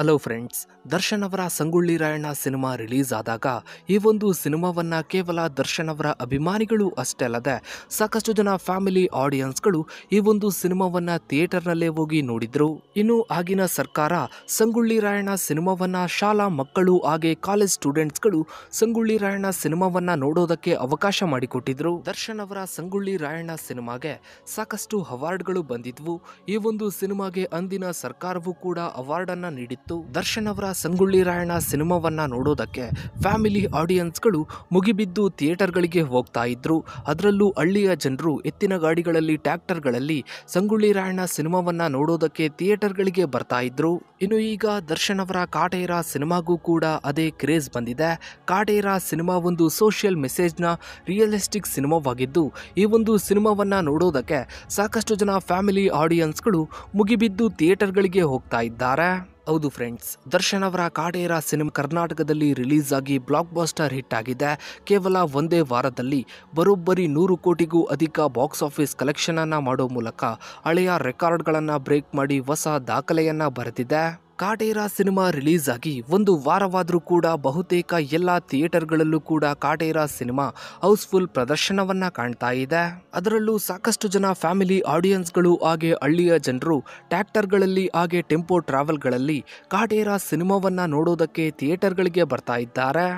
Hello friends, Darshan ಅವರ Sangolli Rayanna cinema release ಆದಾಗ ಈ ಒಂದು ಸಿನಿಮಾವನ್ನ ಕೇವಲ ದರ್ಶನ್ ಅವರ ಅಭಿಮಾನಿಗಳು ಅಷ್ಟೇ ಅಲ್ಲದೆ ಸಾಕಷ್ಟು ಜನ ಫ್ಯಾಮಿಲಿ ಆಡಿಯನ್ಸ್ಗಳು ಈ ಒಂದು ಸಿನಿಮಾವನ್ನ ಥಿಯೇಟರ್ನಲ್ಲೇ ಹೋಗಿ ನೋಡಿದ್ರು. ಇನ್ನು ಆಗಿನ ಸರ್ಕಾರ ಸಂಗೊಳ್ಳಿ ರಾಯಣ್ಣ ಸಿನಿಮಾವನ್ನ ಶಾಲಾ ಮಕ್ಕಳು ಹಾಗೆ ಕಾಲೇಜ್ ಸ್ಟೂಡೆಂಟ್ಸ್ಗಳು ಸಂಗೊಳ್ಳಿ ರಾಯಣ್ಣ ಸಿನಿಮಾವನ್ನ ನೋಡೋದಕ್ಕೆ ಅವಕಾಶ ಮಾಡಿಕೊಟ್ಟಿದ್ರು. ದರ್ಶನ್ ಅವರ ಸಂಗೊಳ್ಳಿ ರಾಯಣ್ಣ ಸಿನಿಮಾಗೆ ಸಾಕಷ್ಟು ಅವಾರ್ಡ್ಗಳು ಬಂದಿದ್ವು. ಈ ಒಂದು ಸಿನಿಮಾಗೆ ಅಂದಿನ ಸರ್ಕಾರವೂ ಕೂಡ ಅವಾರ್ಡ್ ಅನ್ನ ನೀಡಿತ್ತು. ದರ್ಶನ್ ಅವರ ಸಂಗೊಳ್ಳಿ ರಾಯಣ್ಣ ಸಿನಿಮಾವನ್ನ ನೋಡೋದಕ್ಕೆ ಫ್ಯಾಮಿಲಿ ಆಡಿಯನ್ಸ್ಗಳು ಮುಗಿಬಿದ್ದು ಥಿಯೇಟರ್ಗಳಿಗೆ ಹೋಗ್ತಾ ಇದ್ರು. ಅದರಲ್ಲೂ ಹಳ್ಳಿಯ ಜನರು ಎತ್ತಿನ ಗಾಡಿಗಳಲ್ಲಿ, ಟ್ರ್ಯಾಕ್ಟರ್ಗಳಲ್ಲಿ ಸಂಗೊಳ್ಳಿ ರಾಯಣ್ಣ ಸಿನಿಮಾವನ್ನ ನೋಡೋದಕ್ಕೆ ಥಿಯೇಟರ್ಗಳಿಗೆ ಬರ್ತಾ ಇದ್ರು. ಇನ್ನು ಈಗ ದರ್ಶನ್ ಅವರ ಕಾಟೇರ ಸಿನಿಮಾಗೂ ಕೂಡ ಅದೇ ಕ್ರೇಜ್ ಬಂದಿದೆ. ಕಾಟೇರ ಸಿನಿಮಾ ಒಂದು ಸೋಷಿಯಲ್ ಮೆಸೇಜ್ನ ರಿಯಲಿಸ್ಟಿಕ್ ಸಿನಿಮಾವಾಗಿದ್ದು, ಈ ಒಂದು ಸಿನಿಮಾವನ್ನ ನೋಡೋದಕ್ಕೆ ಸಾಕಷ್ಟು ಜನ ಫ್ಯಾಮಿಲಿ ಆಡಿಯನ್ಸ್ಗಳು ಮುಗಿಬಿದ್ದು ಥಿಯೇಟರ್ಗಳಿಗೆ ಹೋಗ್ತಾ ಇದ್ದಾರೆ. ಹೌದು ಫ್ರೆಂಡ್ಸ್, ದರ್ಶನ್ ಅವರ ಕಾಟೇರ ಸಿನಿಮಾ ಕರ್ನಾಟಕದಲ್ಲಿ ರಿಲೀಸ್ ಆಗಿ ಬ್ಲಾಕ್ ಬಾಸ್ಟರ್ ಹಿಟ್ ಆಗಿದೆ. ಕೇವಲ ಒಂದೇ ವಾರದಲ್ಲಿ ಬರೋಬ್ಬರಿ 100 ಕೋಟಿಗೂ ಅಧಿಕ ಬಾಕ್ಸ್ ಆಫೀಸ್ ಕಲೆಕ್ಷನ್ ಅನ್ನ ಮಾಡೋ ಮೂಲಕ ಹಳೆಯ ರೆಕಾರ್ಡ್ಗಳನ್ನು ಬ್ರೇಕ್ ಮಾಡಿ ಹೊಸ ದಾಖಲೆಯನ್ನ ಬರೆದಿದೆ. ಕಾಟೇರ ಸಿನಿಮಾ ರಿಲೀಸ್ ಆಗಿ ಒಂದು ವಾರವಾದರೂ ಕೂಡ ಬಹುತೇಕ ಎಲ್ಲ ಥಿಯೇಟರ್ಗಳಲ್ಲೂ ಕೂಡ ಕಾಟೇರ ಸಿನಿಮಾ ಹೌಸ್ಫುಲ್ ಪ್ರದರ್ಶನವನ್ನ ಕಾಣ್ತಾ ಇದೆ. ಅದರಲ್ಲೂ ಸಾಕಷ್ಟು ಜನ ಫ್ಯಾಮಿಲಿ ಆಡಿಯನ್ಸ್ಗಳು ಹಾಗೆ ಹಳ್ಳಿಯ ಜನರು ಟ್ರ್ಯಾಕ್ಟರ್ಗಳಲ್ಲಿ ಹಾಗೆ ಟೆಂಪೋ ಟ್ರಾವೆಲ್ಗಳಲ್ಲಿ ಕಾಟೇರ ಸಿನಿಮಾವನ್ನ ನೋಡೋದಕ್ಕೆ ಥಿಯೇಟರ್ಗಳಿಗೆ ಬರ್ತಾ ಇದ್ದಾರೆ.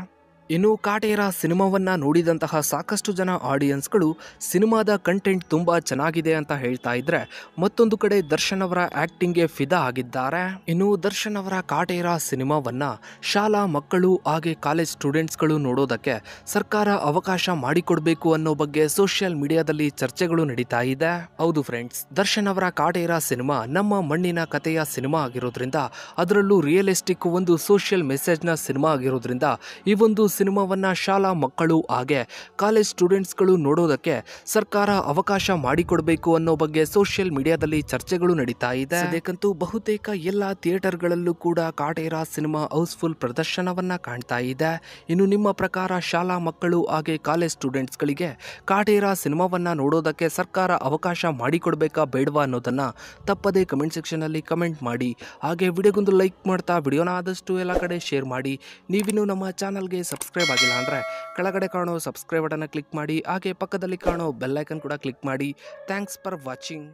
ಇನ್ನು ಕಾಟೇರ ಸಿನಿಮಾವನ್ನ ನೋಡಿದಂತಹ ಸಾಕಷ್ಟು ಜನ ಆಡಿಯನ್ಸ್ಗಳು ಸಿನಿಮಾದ ಕಂಟೆಂಟ್ ತುಂಬಾ ಚೆನ್ನಾಗಿದೆ ಅಂತ ಹೇಳ್ತಾ ಇದ್ರೆ, ಮತ್ತೊಂದು ಕಡೆ ದರ್ಶನ್ ಅವರ ಆಕ್ಟಿಂಗ್ಗೆ ಫಿದಾ ಆಗಿದ್ದಾರೆ. ಇನ್ನು ದರ್ಶನ್ ಅವರ ಕಾಟೇರ ಸಿನಿಮಾವನ್ನ ಶಾಲಾ ಮಕ್ಕಳು ಹಾಗೆ ಕಾಲೇಜ್ ಸ್ಟೂಡೆಂಟ್ಸ್ಗಳು ನೋಡೋದಕ್ಕೆ ಸರ್ಕಾರ ಅವಕಾಶ ಮಾಡಿಕೊಡ್ಬೇಕು ಅನ್ನೋ ಬಗ್ಗೆ ಸೋಷಿಯಲ್ ಮೀಡಿಯಾದಲ್ಲಿ ಚರ್ಚೆಗಳು ನಡೀತಾ ಇದೆ. ಹೌದು ಫ್ರೆಂಡ್ಸ್, ದರ್ಶನ್ ಅವರ ಕಾಟೇರ ಸಿನಿಮಾ ನಮ್ಮ ಮಣ್ಣಿನ ಕಥೆಯ ಸಿನಿಮಾ ಆಗಿರೋದ್ರಿಂದ, ಅದರಲ್ಲೂ ರಿಯಲಿಸ್ಟಿಕ್ ಒಂದು ಸೋಷಿಯಲ್ ಮೆಸೇಜ್ನ ಸಿನಿಮಾ ಆಗಿರೋದ್ರಿಂದ ಈ ಒಂದು ಸಿನಿಮಾವನ್ನ ಶಾಲಾ ಮಕ್ಕಳು ಹಾಗೆ ಕಾಲೇಜ್ ಸ್ಟೂಡೆಂಟ್ಸ್ಗಳು ನೋಡೋದಕ್ಕೆ ಸರ್ಕಾರ ಅವಕಾಶ ಮಾಡಿಕೊಡ್ಬೇಕು ಅನ್ನೋ ಬಗ್ಗೆ ಸೋಷಿಯಲ್ ಮೀಡಿಯಾದಲ್ಲಿ ಚರ್ಚೆಗಳು ನಡೀತಾ ಇದೆ. ಅದಕ್ಕಂತೂ ಬಹುತೇಕ ಎಲ್ಲ ಥಿಯೇಟರ್ಗಳಲ್ಲೂ ಕೂಡ ಕಾಟೇರ ಸಿನಿಮಾ ಹೌಸ್ಫುಲ್ ಪ್ರದರ್ಶನವನ್ನ ಕಾಣ್ತಾ ಇದೆ. ಇನ್ನು ನಿಮ್ಮ ಪ್ರಕಾರ ಶಾಲಾ ಮಕ್ಕಳು ಹಾಗೆ ಕಾಲೇಜ್ ಸ್ಟೂಡೆಂಟ್ಸ್ಗಳಿಗೆ ಕಾಟೇರ ಸಿನಿಮಾವನ್ನ ನೋಡೋದಕ್ಕೆ ಸರ್ಕಾರ ಅವಕಾಶ ಮಾಡಿಕೊಡ್ಬೇಕಾ ಬೇಡವಾ ಅನ್ನೋದನ್ನ ತಪ್ಪದೇ ಕಮೆಂಟ್ ಸೆಕ್ಷನ್ ಅಲ್ಲಿ ಕಮೆಂಟ್ ಮಾಡಿ. ಹಾಗೆ ವಿಡಿಯೋಗೊಂದು ಲೈಕ್ ಮಾಡ್ತಾ ವಿಡಿಯೋನ ಆದಷ್ಟು ಎಲ್ಲ ಕಡೆ ಶೇರ್ ಮಾಡಿ. ನೀವಿನ್ನು ನಮ್ಮ ಚಾನಲ್ಗೆ ಸಬ್ಸ್ಕ್ರೈಬ್ ಆಗಿಲ್ಲ ಅಂದರೆ ಕೆಳಗಡೆ ಕಾಣೋ ಸಬ್ಸ್ಕ್ರೈಬ್ ಬಟನ್ನ ಕ್ಲಿಕ್ ಮಾಡಿ. ಹಾಗೆ ಪಕ್ಕದಲ್ಲಿ ಕಾಣೋ ಬೆಲ್ ಐಕನ್ ಕೂಡ ಕ್ಲಿಕ್ ಮಾಡಿ. Thanks for watching.